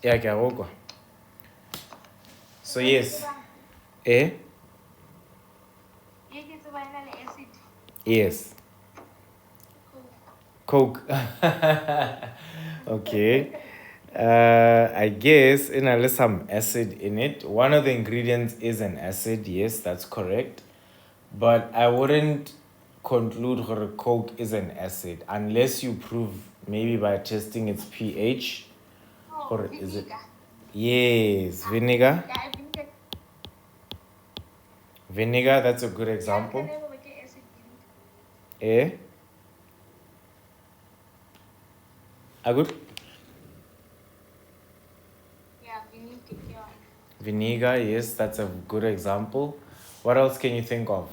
Yeah, ke a go kwa. So yes. Eh? Yes. Coke. Okay. I guess there's some acid in it. One of the ingredients is an acid. Yes, that's correct. But I wouldn't conclude that Coke is an acid unless you prove maybe by testing its pH. Or is it? Yes, vinegar. Vinegar, that's a good example. Eh? A good? Vinegar, yes, that's a good example. What else can you think of?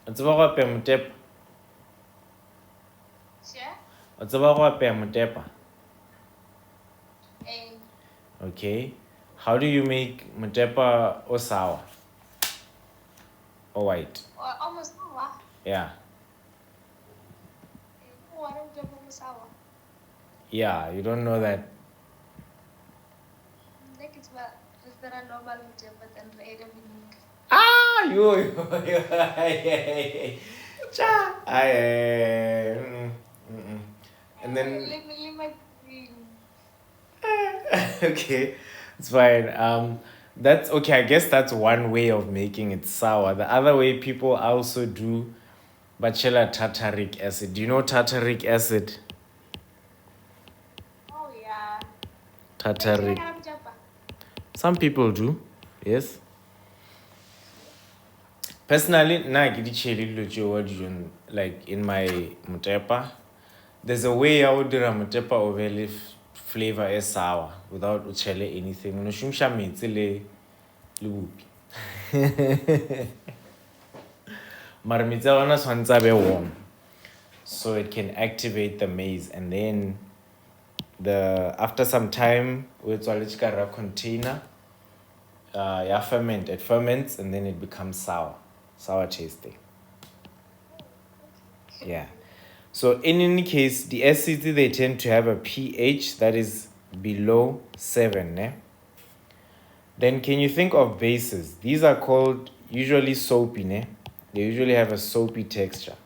It's about mutepa. It's about mutepa. Okay. How do you make mutepa or sour? Or white? Yeah. Yeah, you don't know that. Ah, you. Cha. And then. Okay, it's fine. That's okay. I guess that's one way of making it sour. The other way people also do bachelor tartaric acid. Do you know tartaric acid? Tartaric. Some people do. Yes. Personally, like in my mutepa, there's a way I would do a mutepa over flavor is sour without uchele anything. Unoshumsha mitsile lupi. Marmitza tshwantse a be warm so it can activate the maize, and then after some time we a container it ferments and then it becomes sour tasting. Yeah. So in any case, the acids, they tend to have a pH that is below 7. Then can you think of bases? These are called usually soapy. They usually have a soapy texture.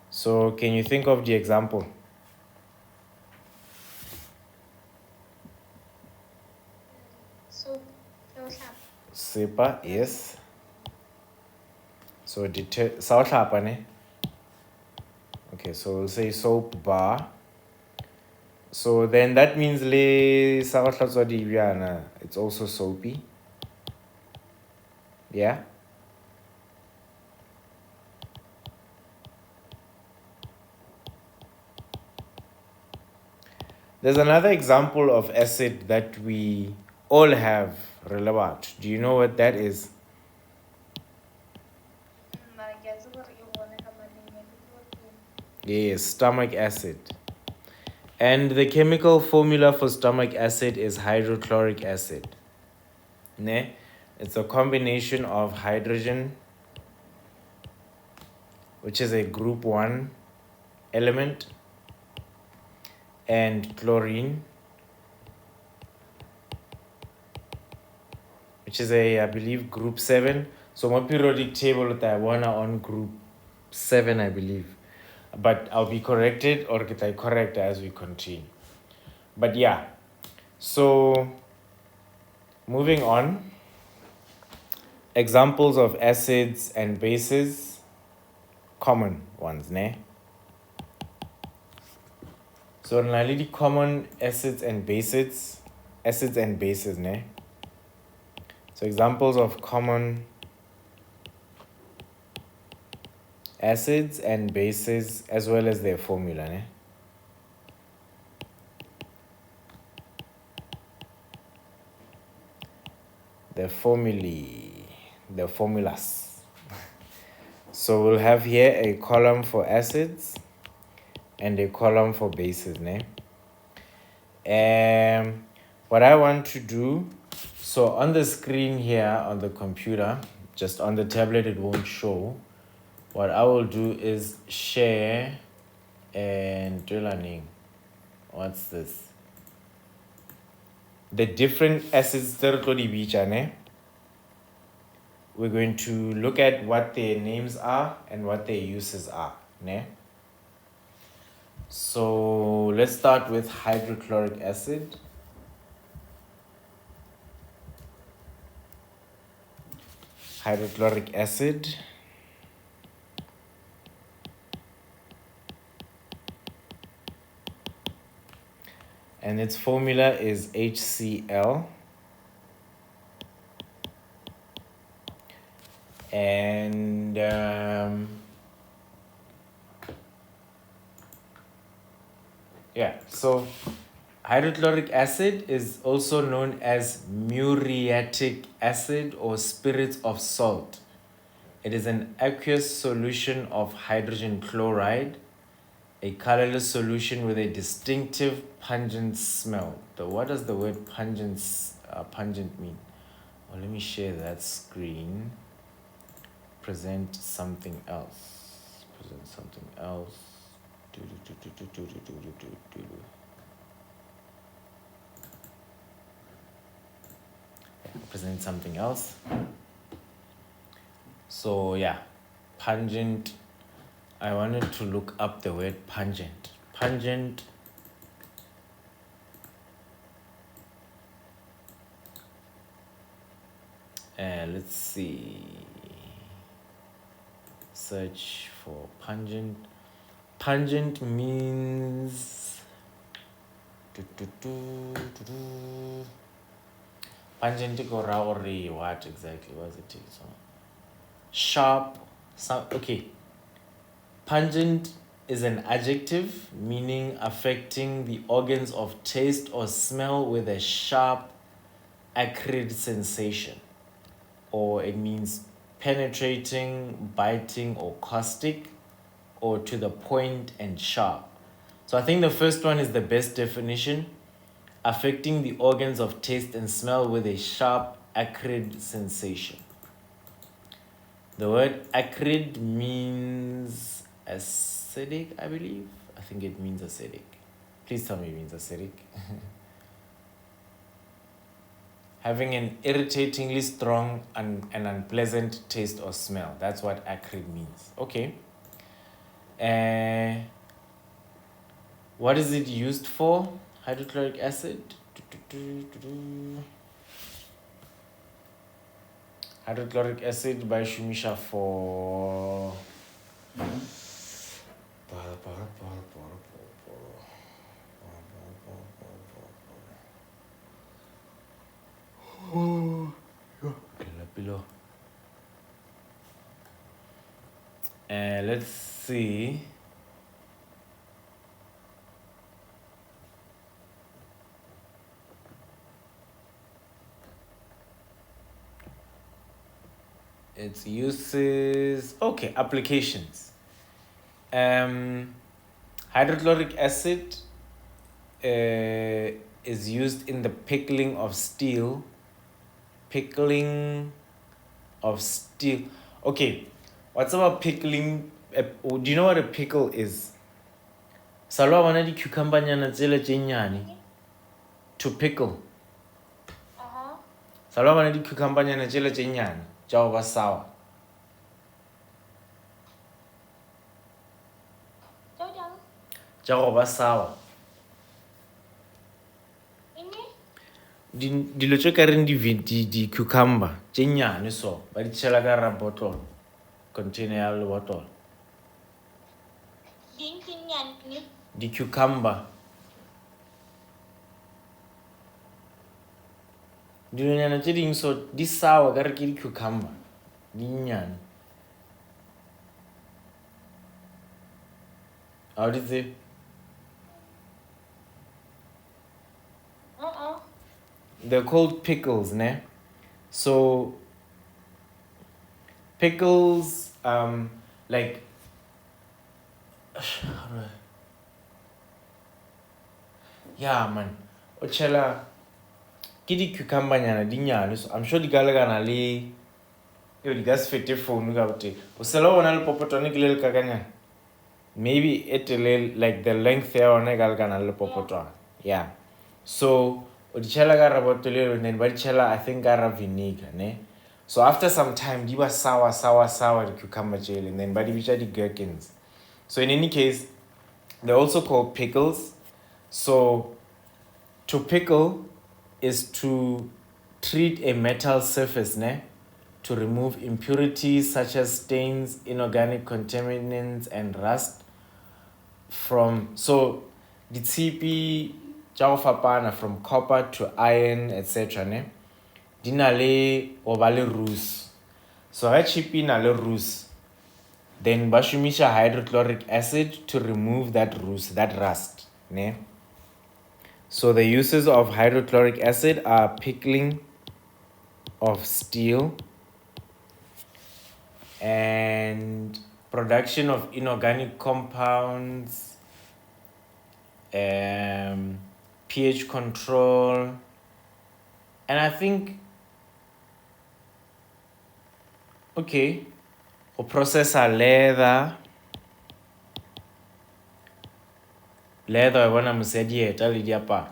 So can you think of the example? Sepa, yes. So okay, so we'll say soap bar. So then that means it's also soapy. Yeah. There's another example of acid that we all have relevant. Do you know what that is? Yes, stomach acid. And the chemical formula for stomach acid is hydrochloric acid. It's a combination of hydrogen, which is a group 1 element, and chlorine, which is I believe, group 7. So my periodic table that I want on group 7, I believe. But I'll be corrected or get I correct as we continue. But yeah, so moving on. Examples of acids and bases, common ones, ne? So the common acids and bases, ne? So examples of common acids and bases as well as their formula, ne? The formulas. So we'll have here a column for acids and a column for bases, ne? What I want to do, so on the screen here on the computer, just on the tablet it won't show, what I will do is share and do learning. What's this? The different acids that we're going to look at what their names are and what their uses are. Ne? So let's start with hydrochloric acid. Hydrochloric acid. And its formula is HCl. And yeah, so hydrochloric acid is also known as muriatic acid or spirits of salt. It is an aqueous solution of hydrogen chloride, a colorless solution with a distinctive pungent smell. What does the word pungent mean? Well, let me share that screen. Present something else. Present something else. Present something else. So yeah, pungent. I wanted to look up the word pungent. Pungent. Let's see. Search for pungent. Pungent means. Pungent what exactly was it? Sharp. Okay. Pungent is an adjective meaning affecting the organs of taste or smell with a sharp, acrid sensation. Or it means penetrating, biting, or caustic, or to the point and sharp. So I think the first one is the best definition, affecting the organs of taste and smell with a sharp, acrid sensation. The word acrid means acidic, I believe. I think it means acidic. Please tell me it means acidic. Having an irritatingly strong and unpleasant taste or smell. That's what acrid means. Okay. What is it used for? Hydrochloric acid. Hydrochloric acid by Shumisha for let's see. Its uses. Okay, applications. Hydrochloric acid is used in the pickling of steel. Pickling of steel. Okay, what's about pickling? Do you know what a pickle is? Salwa wana di cucumber nyana tsele tse nyane. To pickle. Salwa wana di cucumber nyana tsele tse nyane. Tja go ba sour. Tja go ba sour. Dilo tse ka reng di cucumber tse nyane so ba di tshela ka ra bottle container ya le bottle. Di cucumber dilo nyana tse ding so di sour ka re ke di cucumber di nyane. How did it? They're called pickles, ne? So pickles, like yeah, man. Ochela, kidi cucumber nyana di nyane. So I'm sure di galagana le Yo, di ka se fete phone ka bote. O sela bona le popotwane ke le le kakanyana. Maybe it like the length ya ona ka lekana le popotwane. Yeah. So o di chela ka ra bottle and then ba di chela I think ka ra vinegar, ne? So after some time di ba sour the cucumber gel and then ba di bitsa di gherkins. So in any case, they're also called pickles. So to pickle is to treat a metal surface, ne? To remove impurities such as stains, inorganic contaminants, and rust from. So the TP fapana from copper to iron, etc. Ne? Dinale obale rus. So ha chipi na le rus. Then bashumisha hydrochloric acid to remove that rust. Ne? So the uses of hydrochloric acid are pickling of steel and production of inorganic compounds, pH control, and I think, okay, or processor leather I wanna musedi tali diapa.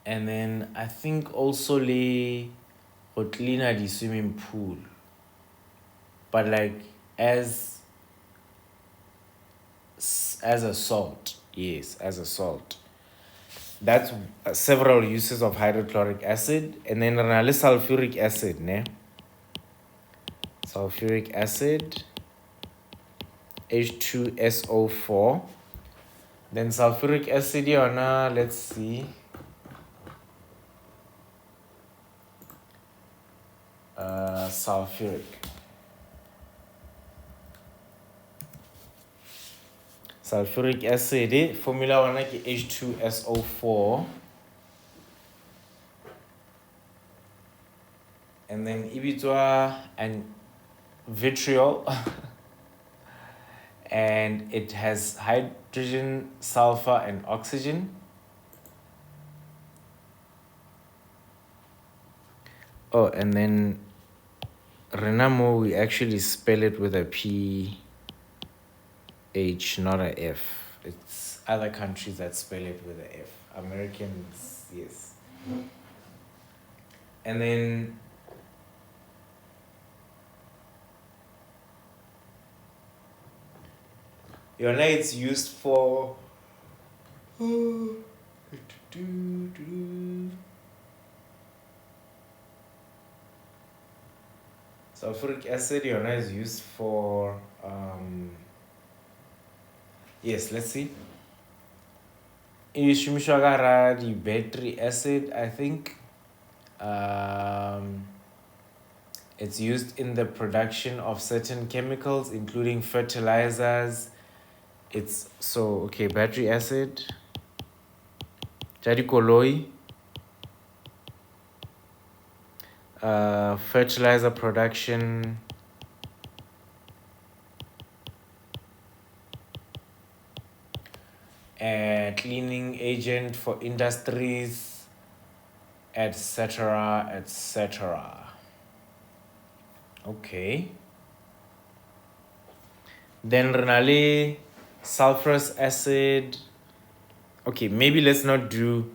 And then I think also le go cleaner the swimming pool, but like as a salt. Yes, as a salt. That's several uses of hydrochloric acid. And then sulfuric acid, ne? Sulfuric acid, H2SO4. Then sulfuric acid, let's see. Sulfuric acid, formula wana ke H2SO4. And then ibitwa and vitriol. And it has hydrogen, sulfur, and oxygen. Oh, and then Renamo, we actually spell it with a P H, not a F. It's other countries that spell it with a F. Americans, yes. And then it's used for sulfuric acid is used for yes, let's see. The battery acid, I think. It's used in the production of certain chemicals, including fertilizers. It's so okay, battery acid, jadikoloi, fertilizer production, cleaning agent for industries, etc., etc. Okay. Then renale, sulfurous acid. Okay, maybe let's not do.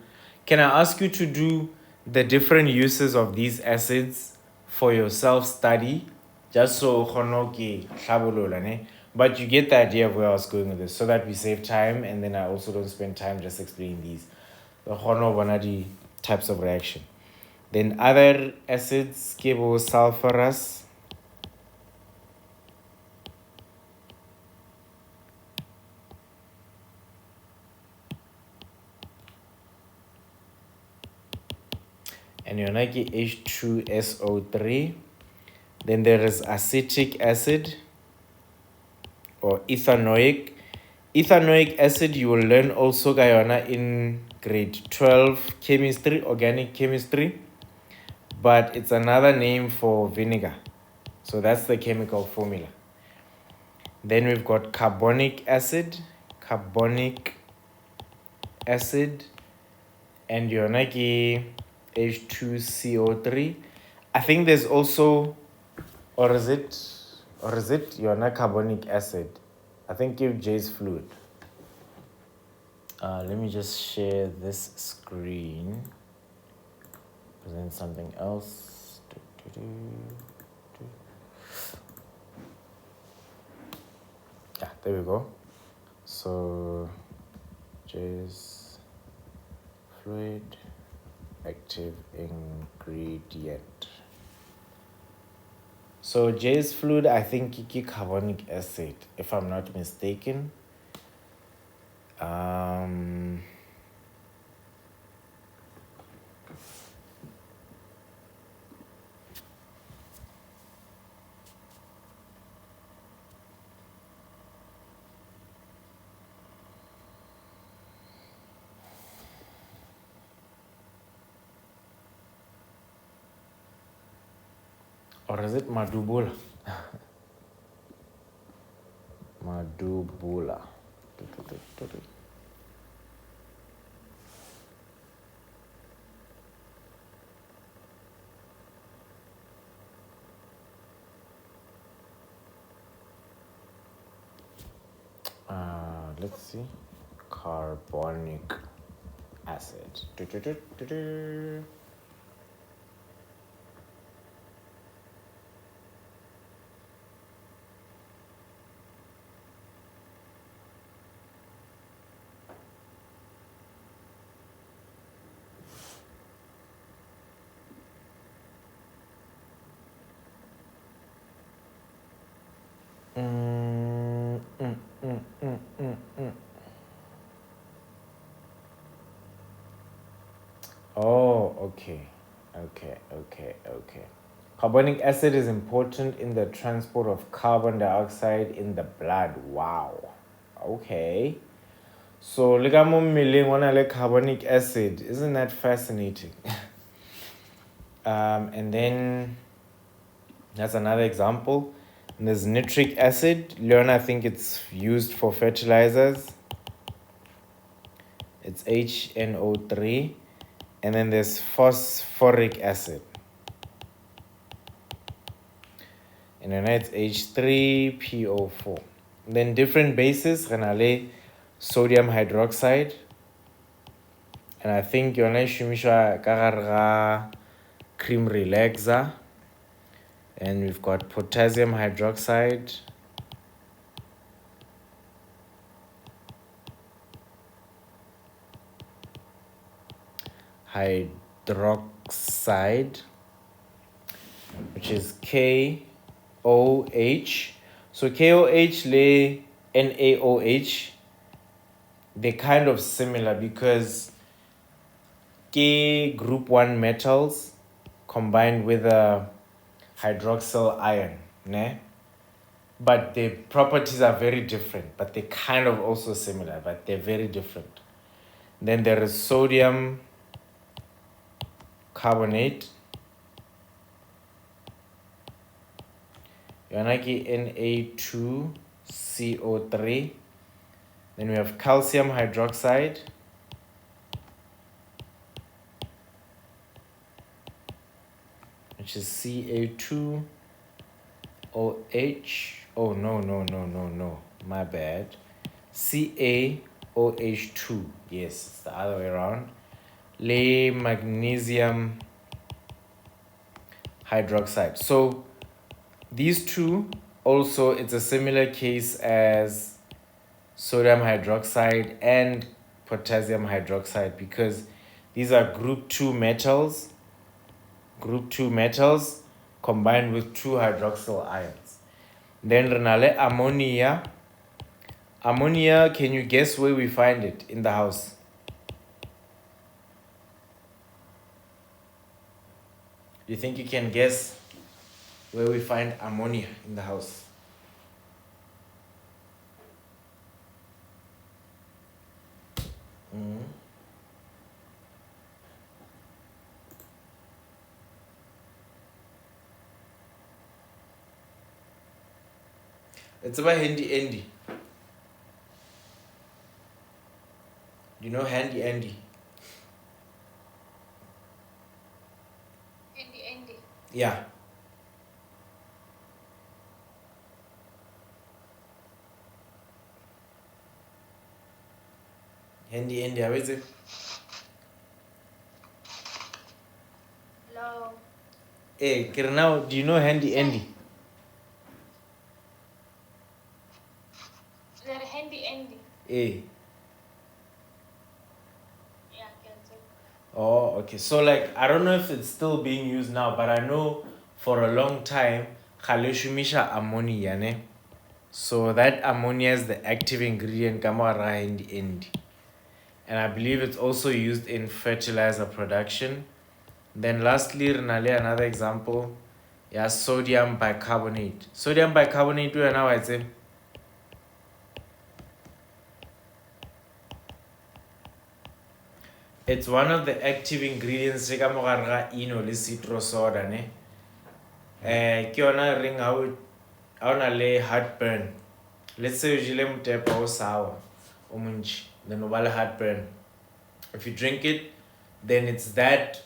Can I ask you to do the different uses of these acids for your self-study? Just so ne? But you get the idea of where I was going with this, so that we save time and then I also don't spend time just explaining these. The types of reaction. Then other acids, sulfurous. And your Nike H2SO3. Then there is acetic acid or ethanoic. Ethanoic acid you will learn also Guyana in grade 12 chemistry, organic chemistry, but it's another name for vinegar. So that's the chemical formula. Then we've got carbonic acid, and your Nike H2CO3. I think there's also, or is it you're not carbonic acid? I think give J's fluid. Let me just share this screen. Present something else. Yeah, there we go. So J's fluid active ingredient. So J's fluid, I think iki carbonic acid, if I'm not mistaken. Or is it Madubula? Madubula. Let's see. Carbonic acid. Oh, okay. Carbonic acid is important in the transport of carbon dioxide in the blood. Wow. Okay. So, like carbonic acid. Isn't that fascinating? And then that's another example. And there's nitric acid. Leon, I think it's used for fertilizers. It's HNO3. And then there's phosphoric acid. And then it's H3PO4. Then different bases, renale sodium hydroxide. And I think yona shumishwa ka cream relaxer. And we've got potassium hydroxide. Hydroxide, which is KOH. So KOH le NaOH, they're kind of similar because K group 1 metals combined with a hydroxyl ion, ne? But the properties are very different, but they're kind of also similar, but they're very different. Then there is sodium carbonate, Yanaki Na2CO3. Then we have calcium hydroxide, which is Ca2OH. Oh, no. My bad. CaOH2. Yes, it's the other way around. Le magnesium hydroxide. So these two also, it's a similar case as sodium hydroxide and potassium hydroxide because these are group 2 metals combined with 2 hydroxyl ions. Then renale ammonia. Ammonia, can you guess where we find it in the house? You think you can guess where we find ammonia in the house? It's about handy. You know handy Andy? Yeah. Handy Andy, how is it? Hello. Hey, now, do you know Handy Andy? Is that handy Andy? Hey. Yeah, can say. Oh, okay. So like I don't know if it's still being used now, but I know for a long time Khalushumisha ammonia, ne? So that ammonia is the active ingredient kamara Handy. And I believe it's also used in fertilizer production. Then lastly, Renale, another example, yeah, sodium bicarbonate. Sodium bicarbonate, we are now I say. It's one of the active ingredients ka mogare ga ino le citrus soda, ne? Ke yona ring ha o na le heartburn. Let's say o jele motepa o sour, o montši, then o ba le heartburn. If you drink it, then it's that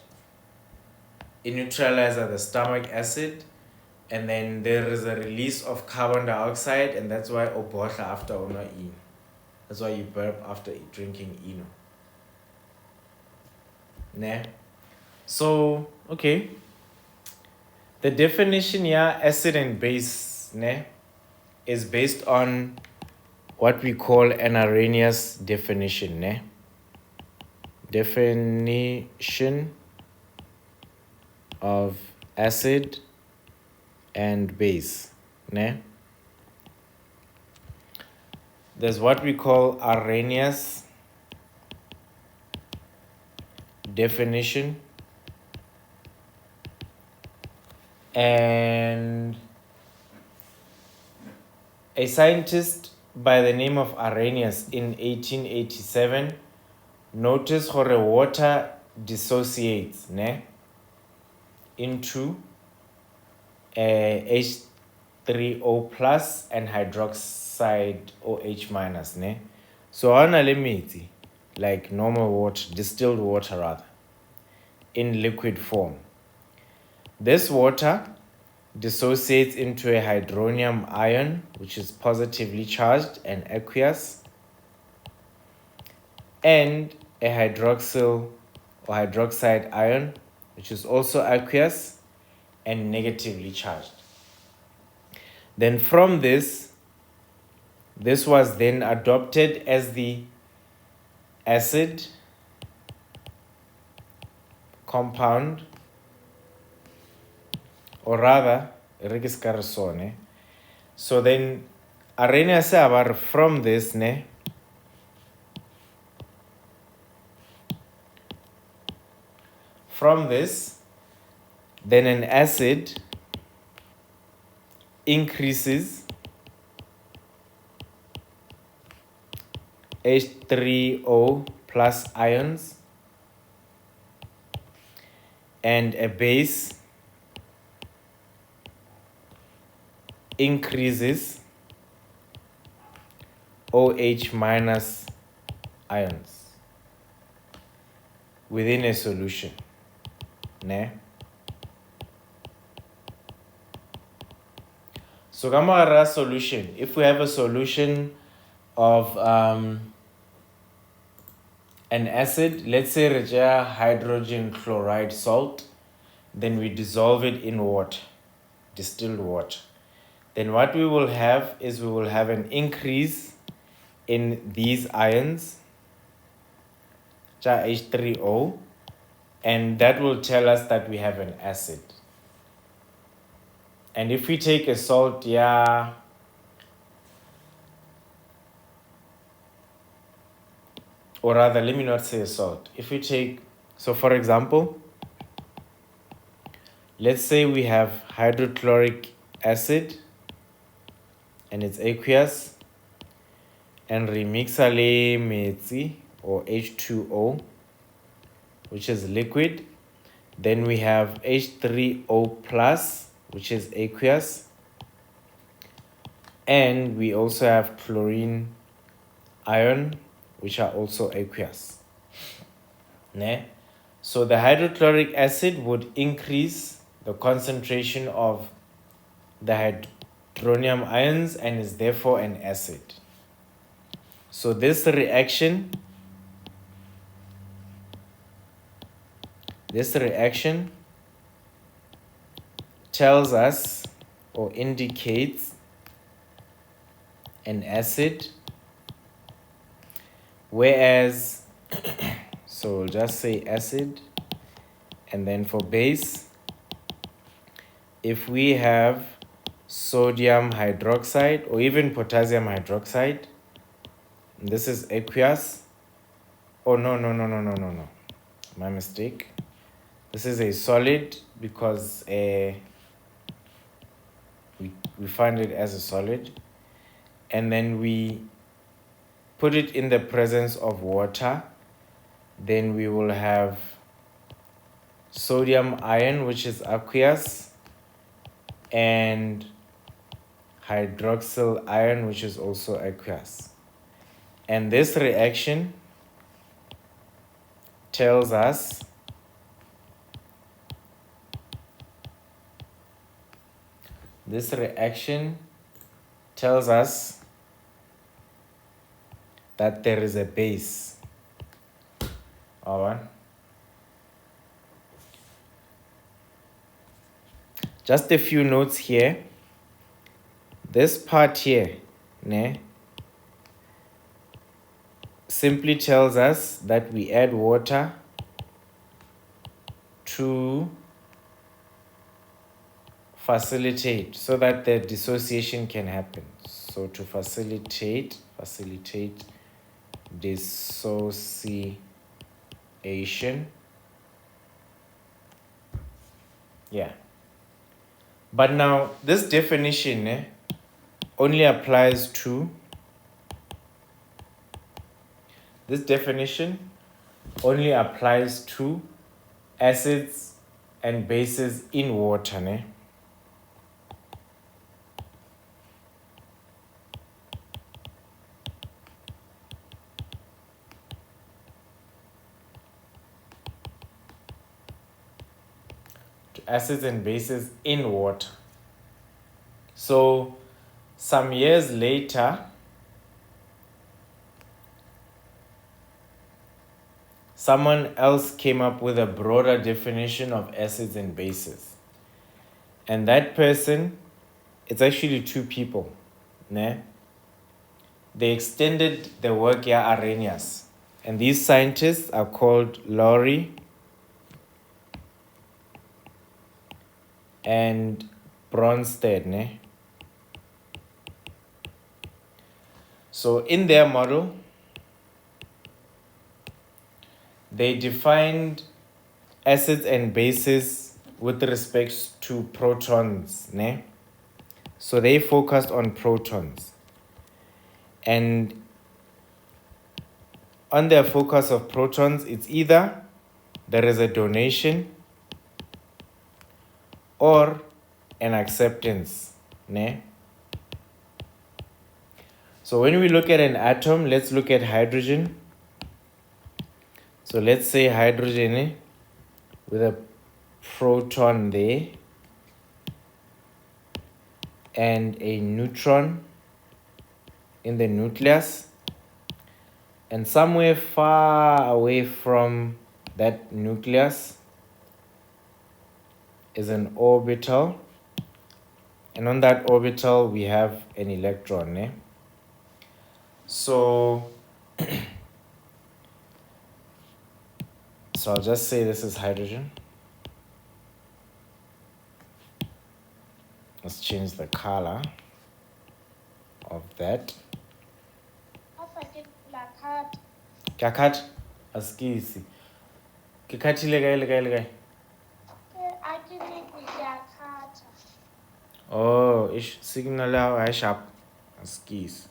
it neutralizes the stomach acid, and then there is a release of carbon dioxide, and that's why o botla after o nwa ino. That's why you burp after drinking ino. Ne? So, okay. The definition here, acid and base, ne, is based on what we call an Arrhenius definition, ne? Definition of acid and base, ne? There's what we call Arrhenius definition, and a scientist by the name of Arrhenius in 1887 noticed how water dissociates, ne, into H3O plus and hydroxide OH minus, ne? So on a limit, like normal water, distilled water rather, in liquid form. This water dissociates into a hydronium ion, which is positively charged and aqueous, and a hydroxyl or hydroxide ion, which is also aqueous and negatively charged. Then from this was then adopted as the acid compound, or rather, so then Arrhenius said from this, ne, from this, then an acid increases H3O plus ions, and a base increases OH minus ions within a solution, ne? So kamara solution, if we have a solution of an acid, let's say reja hydrogen chloride salt, then we dissolve it in water, distilled water. Then what we will have is we will have an increase in these ions, H3O, and that will tell us that we have an acid. And if we take a salt, yeah, or rather, let me not say a salt. If we take, so for example, let's say we have hydrochloric acid and it's aqueous, and remixale metsi or H2O, which is liquid. Then we have H3O plus, which is aqueous, and we also have chlorine ion, which are also aqueous. Ne? So the hydrochloric acid would increase the concentration of the hydronium ions and is therefore an acid. So this reaction tells us or indicates an acid, whereas so we'll just say acid, and then for base, if we have sodium hydroxide or even potassium hydroxide, this is aqueous. Oh, no, my mistake. This is a solid because we find it as a solid, and then we put it in the presence of water, then we will have sodium ion, which is aqueous, and hydroxyl ion, which is also aqueous. And this reaction tells us that there is a base. All right. Just a few notes here. This part here, simply tells us that we add water to facilitate so that the dissociation can happen. So to facilitate dissociation. Yeah. But now this definition only applies to acids and bases in water. To acids and bases in water. So some years later, someone else came up with a broader definition of acids and bases. And that person, it's actually two people. They extended the work Arrhenius. And these scientists are called Laurie and Bronsted. So in their model, they defined acids and bases with respect to protons. So they focused on protons. And on their focus of protons, it's either there is a donation or an acceptance. So when we look at an atom, let's look at hydrogen. So let's say hydrogen with a proton there and a neutron in the nucleus, and somewhere far away from that nucleus is an orbital, and on that orbital we have an electron. So I'll just say this is hydrogen. Let's change the color of that. Kakat askisi. Kikati legai. Oh, ish signal I sharp askis.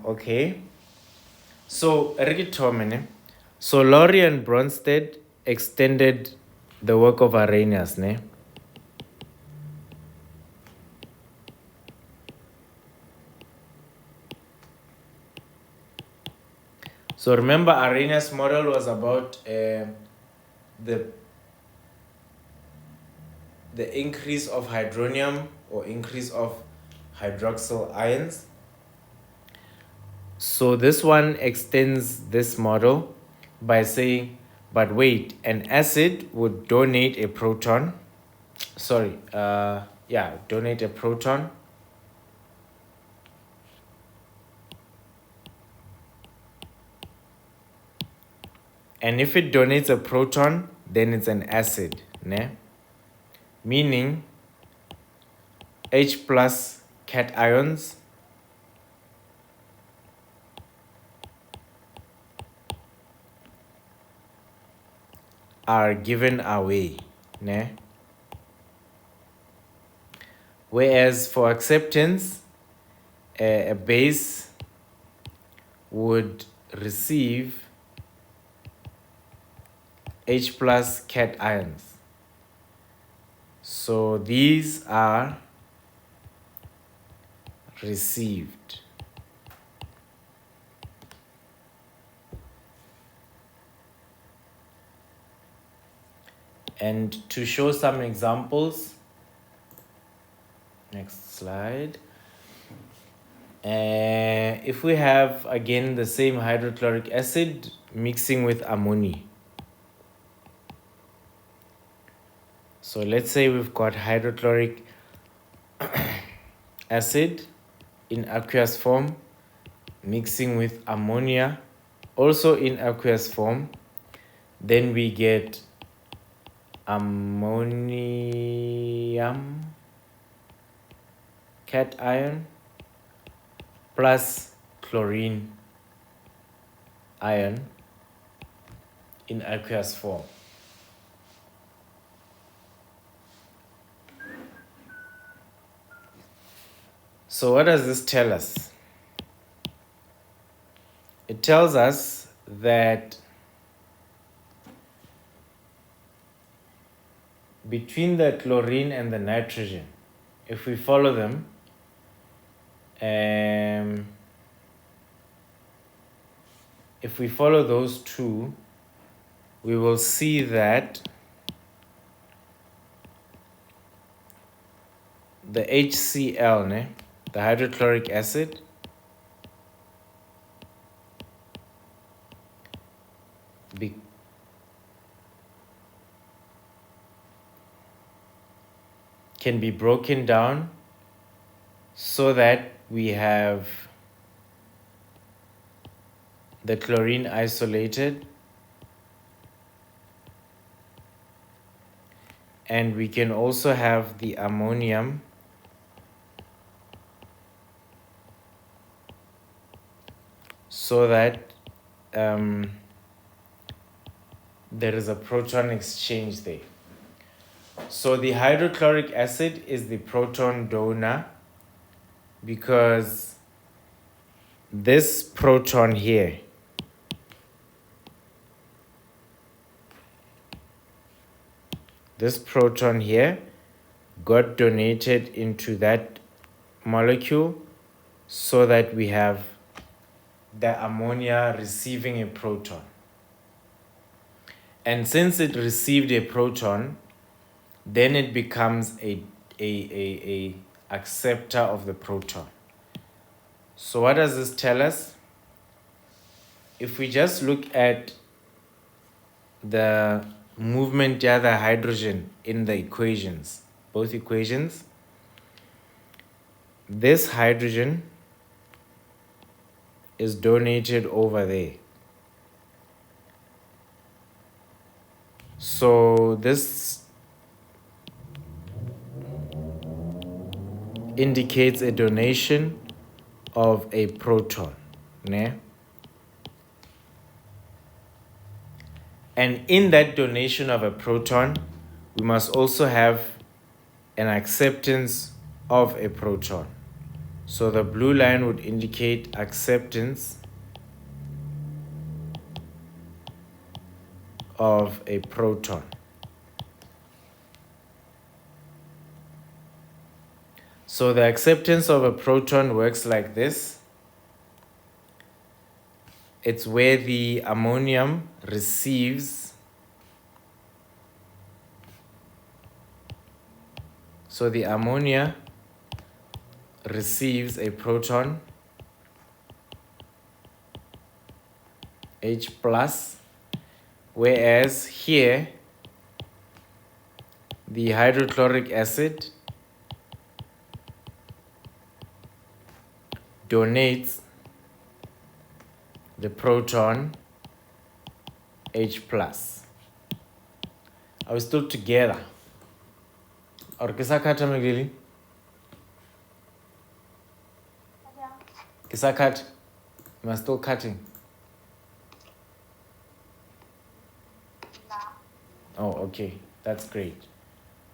Okay. So So Laurie and Bronsted extended the work of Arrhenius. So remember, Arrhenius' model was about the increase of hydronium or increase of hydroxyl ions. So this one extends this model by saying, but wait, an acid would donate a proton. Donate a proton. And if it donates a proton, then it's an acid, ne? Meaning H plus cations are given away, ne? Whereas for acceptance, a base would receive H plus cations. So these are received. And to show some examples, next slide. If we have again the same hydrochloric acid mixing with ammonia. So let's say we've got hydrochloric acid in aqueous form mixing with ammonia also in aqueous form. Then we get ammonium cation plus chlorine ion in aqueous form. So what does this tell us? It tells us that between the chlorine and the nitrogen, if we follow them, if we follow those two, we will see that the HCl, the hydrochloric acid, can be broken down so that we have the chlorine isolated, and we can also have the ammonium so that there is a proton exchange there. So the hydrochloric acid is the proton donor because this proton here got donated into that molecule so that we have the ammonia receiving a proton. And since it received a proton, then it becomes a acceptor of the proton. So what does this tell us? If we just look at the movement of the hydrogen in the equations, both equations, this hydrogen is donated over there. So this indicates a donation of a proton, ne? And in that donation of a proton, we must also have an acceptance of a proton. So the blue line would indicate acceptance of a proton. So the acceptance of a proton works like this. It's where the ammonium receives So the ammonia receives a proton, H plus, whereas here the hydrochloric acid donates the proton, H plus. Are we still together? Or kisakata Miguel? Kisakat? Am I still cutting? Oh, okay. That's great.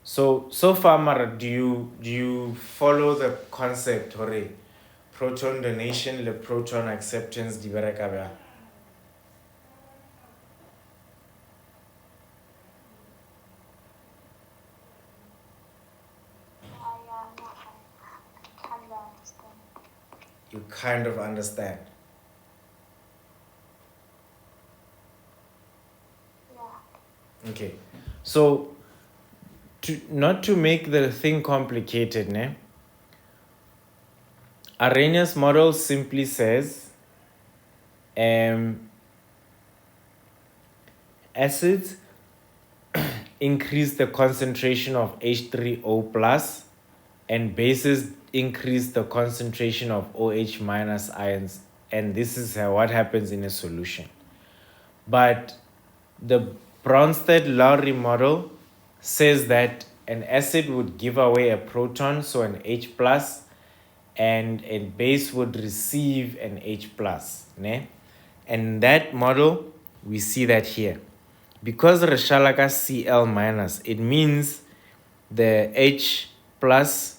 So far, Mara, do you follow the concept, hore? Proton donation, le proton acceptance, di berekabya? You kind of understand. Okay. So not to make the thing complicated, ne? Arrhenius model simply says acids increase the concentration of H3O plus and bases increase the concentration of OH minus ions, and this is what happens in a solution. But the Bronsted-Lowry model says that an acid would give away a proton, so an H plus, and a base would receive an H plus. Ne? And that model, we see that here. Because Reshalaka Cl minus, it means the H plus,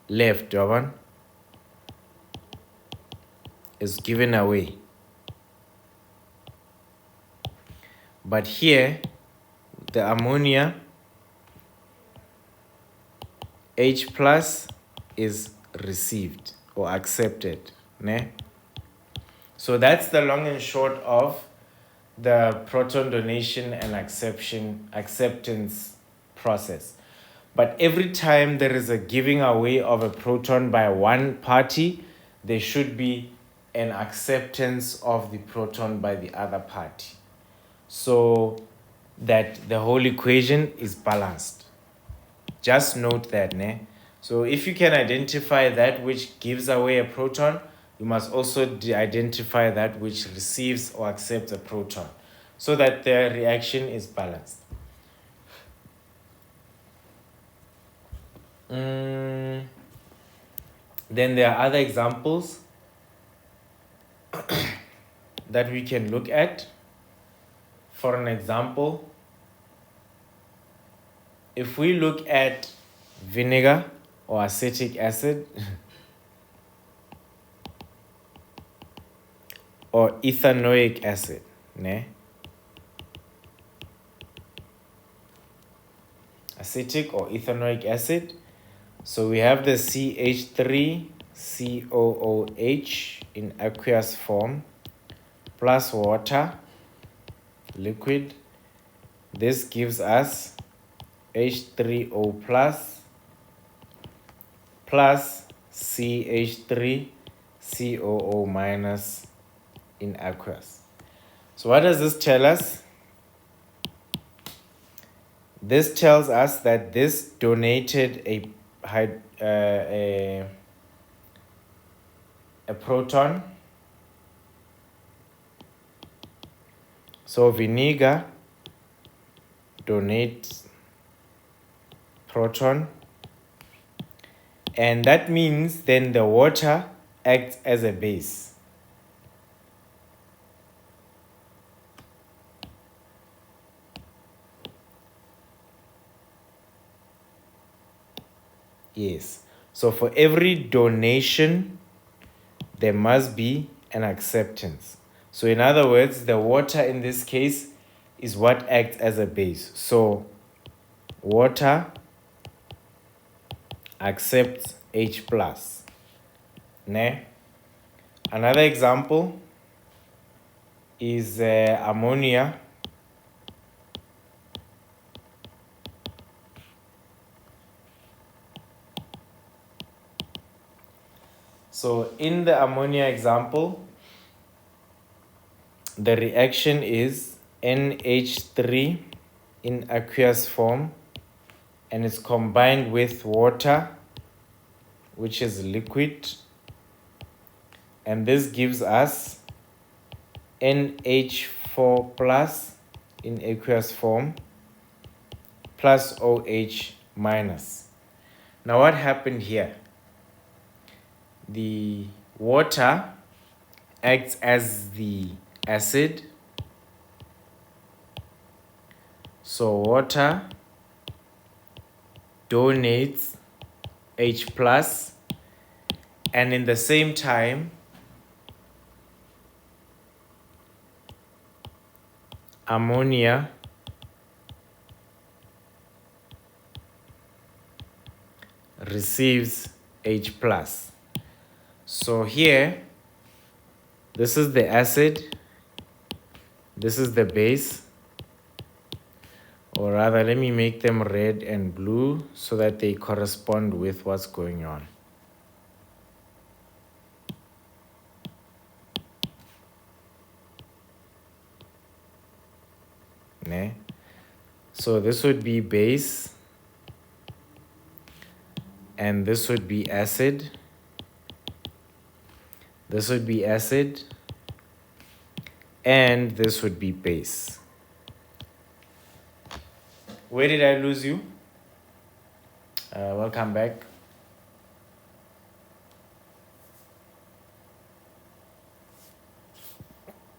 left, Javan, is given away. But here, the ammonia, H plus is received or accepted. Ne? So that's the long and short of the proton donation and acceptance process. But every time there is a giving away of a proton by one party, there should be an acceptance of the proton by the other party, so that the whole equation is balanced. Just note that, ne? So if you can identify that which gives away a proton, you must also identify that which receives or accepts a proton, so that the reaction is balanced. Then there are other examples that we can look at. For an example, if we look at vinegar or acetic acid or ethanoic acid, ne? Acetic or ethanoic acid. So we have the CH3COOH in aqueous form plus water, liquid. This gives us H3O plus CH3COO minus in aqueous. So what does this tell us? This tells us that this donated a proton. So vinegar donates proton, and that means then the water acts as a base. Yes. So for every donation, there must be an acceptance. So in other words, the water in this case is what acts as a base. So water accepts H plus. Ne? Another example, is ammonia. So in the ammonia example, the reaction is NH3 in aqueous form, and it's combined with water, which is liquid, and this gives us NH4 plus in aqueous form plus OH minus. Now what happened here? The water acts as the acid. So water donates H plus, and in the same time ammonia receives H plus. So here, this is the acid, this is the base, or rather let me make them red and blue so that they correspond with what's going on. Ne? So this would be base, and this would be acid. This would be acid, and this would be base. Where did I lose you? Welcome back.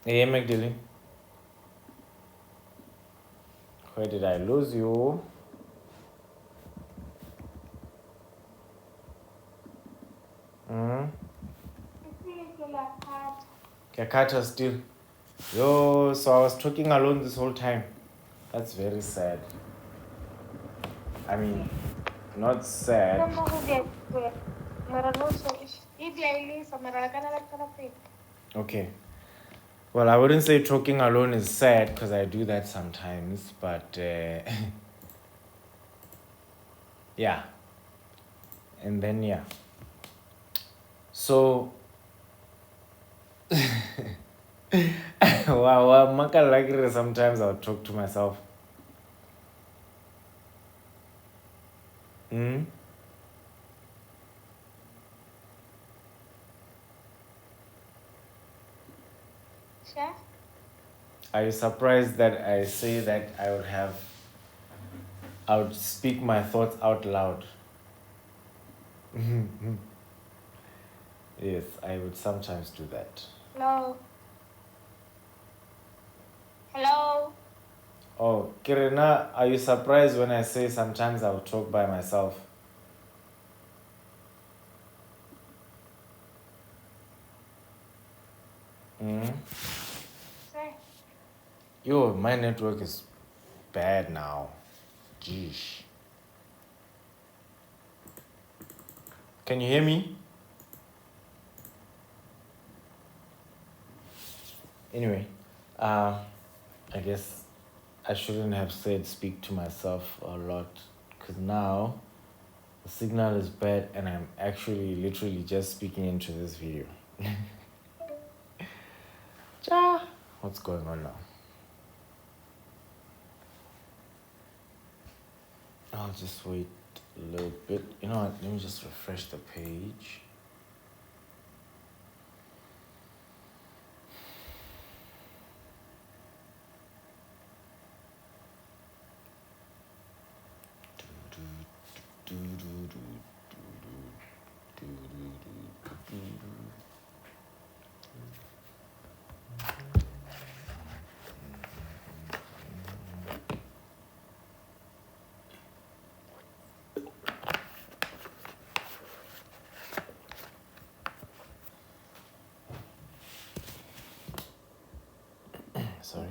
Hey, McDilly. Where did I lose you? Kakata still. Yo, so I was talking alone this whole time. That's very sad. I mean, not sad. Okay. Well, I wouldn't say talking alone is sad because I do that sometimes, but yeah. And then, yeah. So, wow, sometimes I'll talk to myself. Hmm? Sure. Are you surprised that I say that I would speak my thoughts out loud? Yes, I would sometimes do that. Hello. Hello. Oh, Kirina, are you surprised when I say sometimes I'll talk by myself? Say. Yo, my network is bad now. Jeez. Can you hear me? Anyway, I guess I shouldn't have said speak to myself a lot because now the signal is bad and I'm actually literally just speaking into this video. Cha! What's going on now? I'll just wait a little bit. You know what? Let me just refresh the page. Sorry.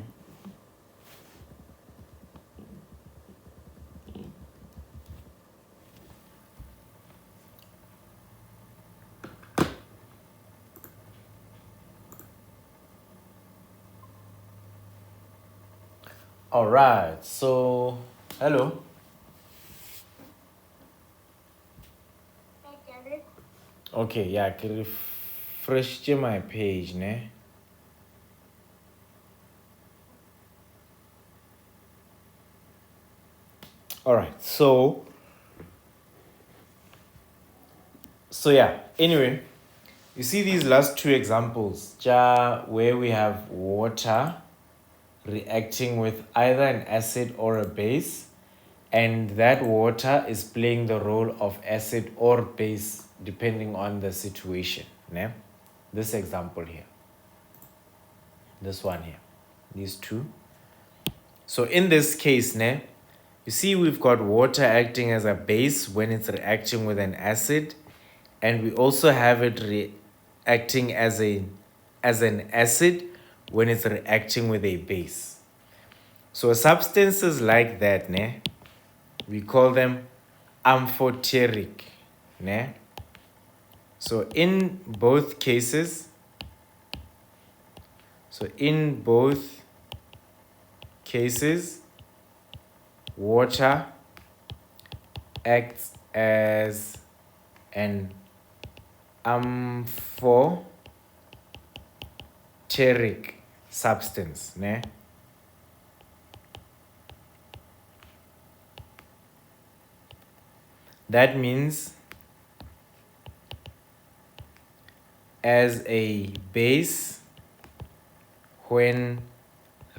All right. So, hello. I get it. Okay, yeah, I can refresh my page, ne? All right. So yeah. Anyway, you see these last two examples, where we have water reacting with either an acid or a base, and that water is playing the role of acid or base depending on the situation. Ne? This example here, this one here, these two. So in this case, ne, you see we've got water acting as a base when it's reacting with an acid, and we also have it reacting as an acid when it's reacting with a base. So substances like that, ne, we call them amphoteric, ne? So in both cases, water acts as an amphoteric substance, ne? That means as a base when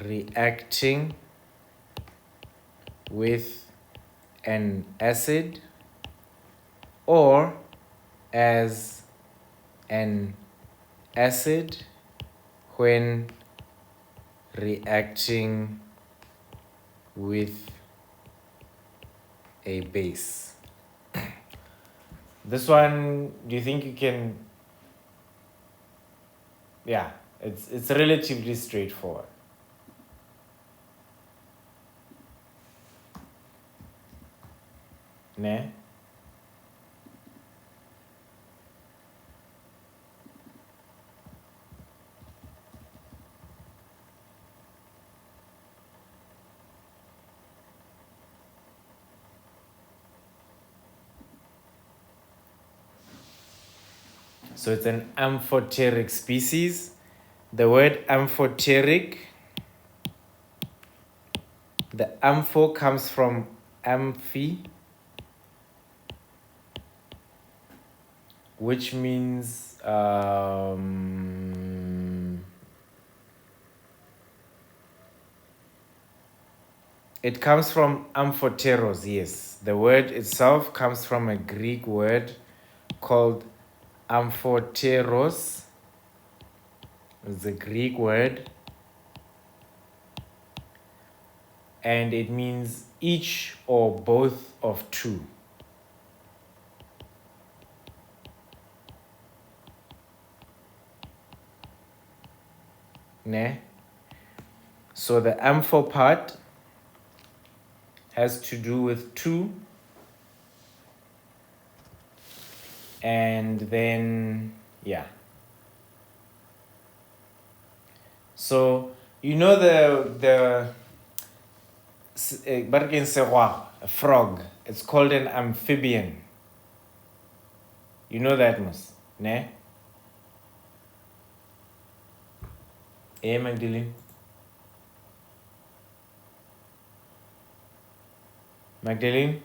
reacting with an acid, or as an acid when reacting with a base. This one, do you think you can? Yeah, it's relatively straightforward. Ne? So it's an amphoteric species. The word amphoteric, the ampho comes from amphi, which means it comes from amphoteros, yes. The word itself comes from a Greek word called amphoteros. It's a Greek word, and it means each or both of two. Ne? So the ampho part has to do with two, and then yeah. So you know the a frog. It's called an amphibian. You know that, Mus? Ne? Eh, Magdalene? Magdalene?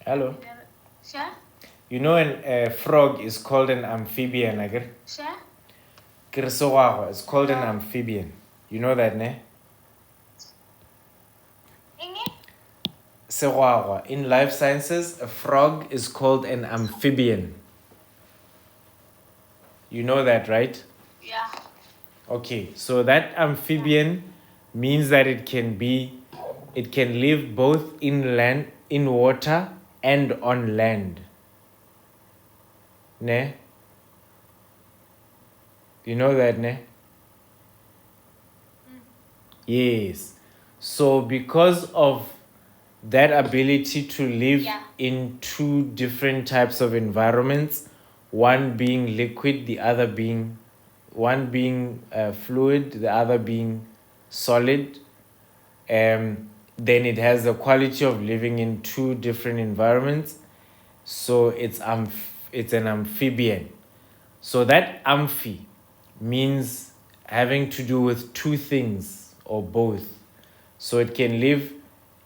Hello? Sure. You know a frog is called an amphibian, agar? Sure. It's called an amphibian. You know that, ne? In life sciences, a frog is called an amphibian. You know that, right? Yeah. Okay, so that amphibian means that it can live both in water and on land. Ne? You know that, ne? Yes. So because of that ability to live in two different types of environments, one being liquid, the other being one being fluid, the other being solid, then it has the quality of living in two different environments. So it's an amphibian. So that amphi means having to do with two things or both. So it can live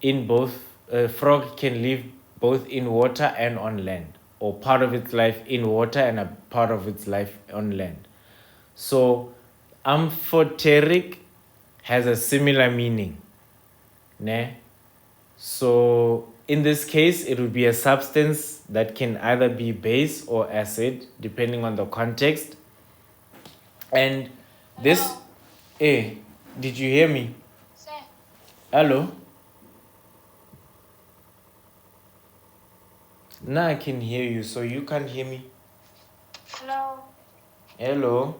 in both. A frog can live both in water and on land, or part of its life in water and a part of its life on land. So amphoteric has a similar meaning. Ne? So in this case, it would be a substance that can either be base or acid, depending on the context. And this, Hello. did you hear me? Sir. Hello? Now I can hear you, so you can't hear me. Hello. Hello?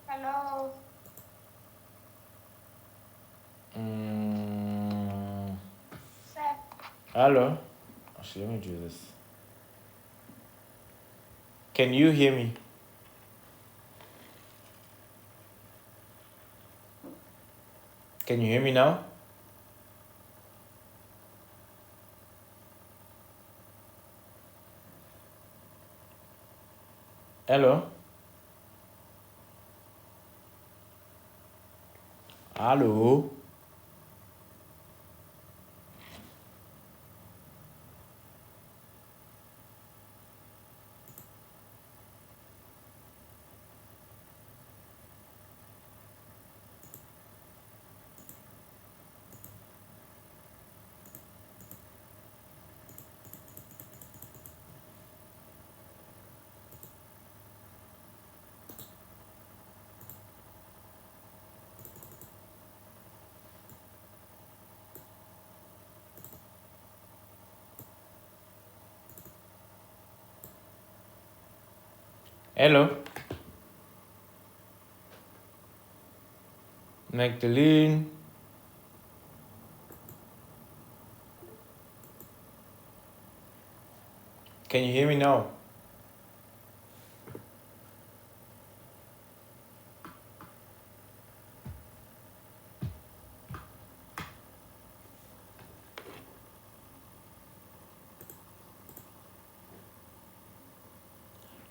Hello. Sir. Hello? Actually, let me do this. Can you hear me? Can you hear me now? Hello? Hello? Hello? Magdalene? Can you hear me now?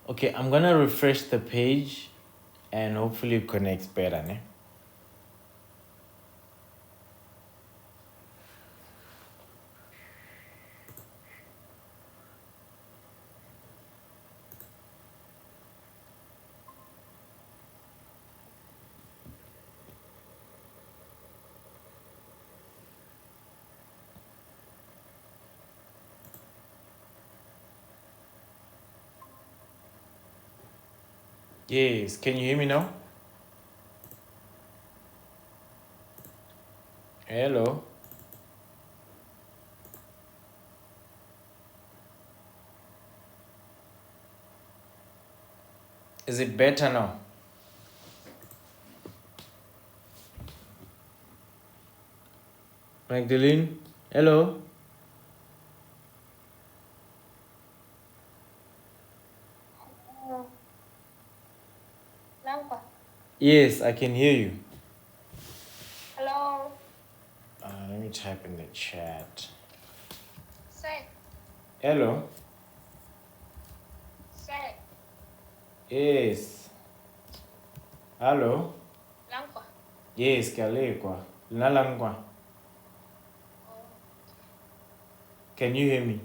Okay, I'm gonna refresh the page and hopefully it connects better, ne? Yes, can you hear me now? Hello? Is it better now? Magdalene? Hello? Hello. Langkwa. Yes, I can hear you. Hello. Let me type in the chat. Sir. Hello? Sir. Yes. Hello? Langkwa. Yes, Kalekwa. Lalangwa. Oh. Can you hear me?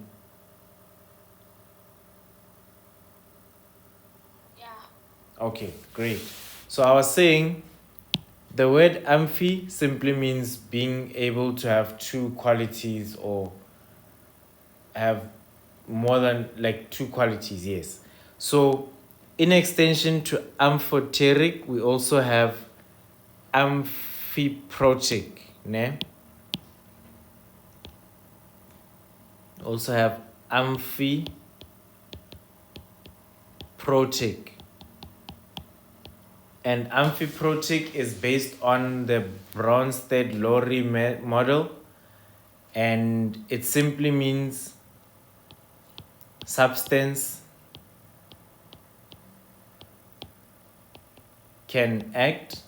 Yeah. Okay, great. So I was saying the word amphi simply means being able to have two qualities or have more than like two qualities, yes. So in extension to amphoteric, we also have amphiprotic, ne? Also have amphiprotic. And amphiprotic is based on the Bronsted-Lowry model, and it simply means substance can act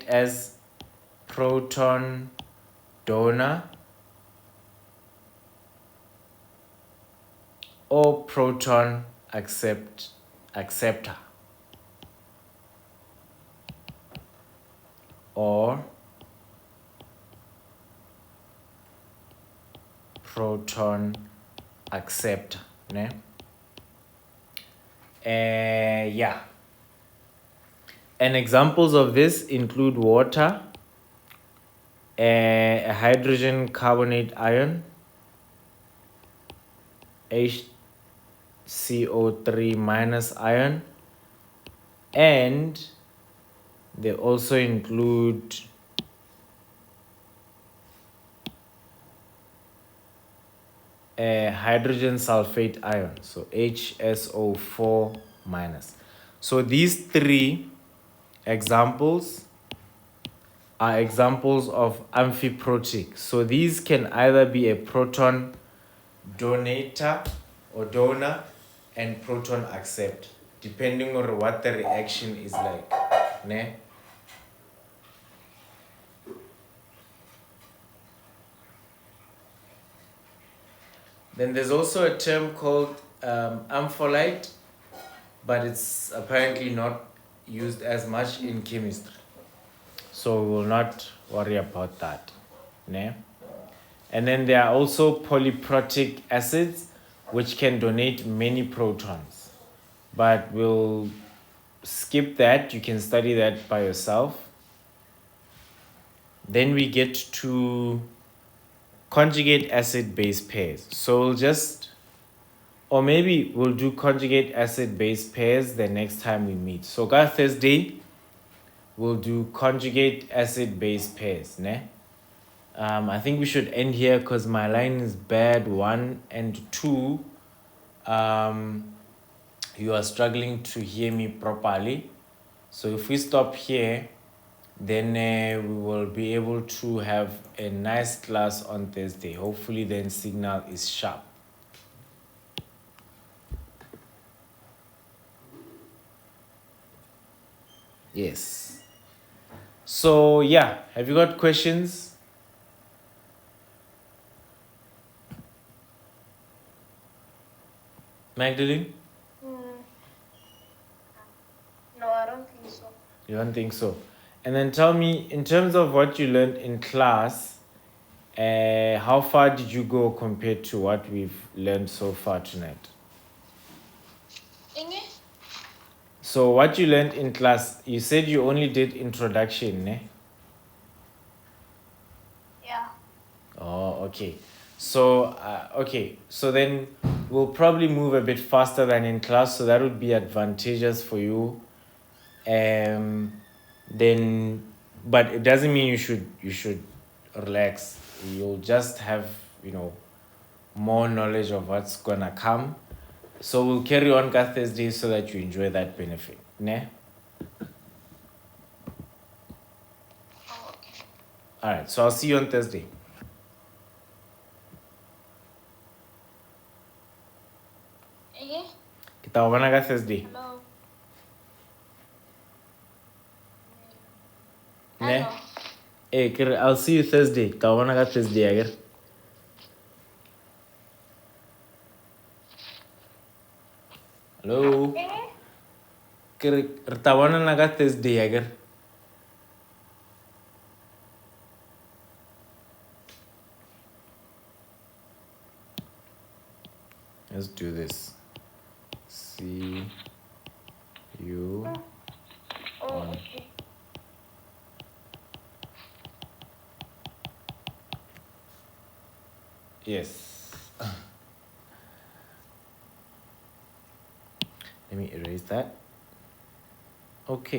as proton donor or proton acceptor, or proton acceptor, ne? Yeah. And examples of this include water, a hydrogen carbonate ion, HCO3 minus ion, and they also include a hydrogen sulfate ion, so HSO4 minus. So these three examples are examples of amphiprotic. So these can either be a proton donator or donor and proton accept, depending on what the reaction is like. Ne? Then there's also a term called ampholyte, but it's apparently not used as much in chemistry. So we will not worry about that. Ne? And then there are also polyprotic acids, which can donate many protons. But we'll skip that. You can study that by yourself. Then we get to conjugate acid-base pairs. So we'll just, or maybe we'll do conjugate acid-base pairs the next time we meet. So God Thursday, we'll do conjugate acid-base pairs, ne? I think we should end here because my line is bad, 1, and 2. You are struggling to hear me properly. So if we stop here, then we will be able to have a nice class on Thursday. Hopefully then signal is sharp. Yes. So yeah, have you got questions? Magdalene? No, I don't think so. You don't think so? And then tell me, in terms of what you learned in class, how far did you go compared to what we've learned so far tonight? Inge? So what you learned in class, you said you only did introduction, ne? Yeah. Oh, okay. So, so then we'll probably move a bit faster than in class, so that would be advantageous for you. Then, but it doesn't mean you should relax. You'll just have, more knowledge of what's gonna come. So we'll carry on Thursday so that you enjoy that benefit, ne? Oh, okay. All right. So I'll see you on Thursday. Inge? Kita wana ka Thursday, Hello? ne? Hello? I'll see you Thursday. Kita wana ka Thursday, agar. Hello. Inge? Rtawana na ka Thursday, agar. Let's do this. See you. Oh, okay. Yes. Let me erase that. Okay.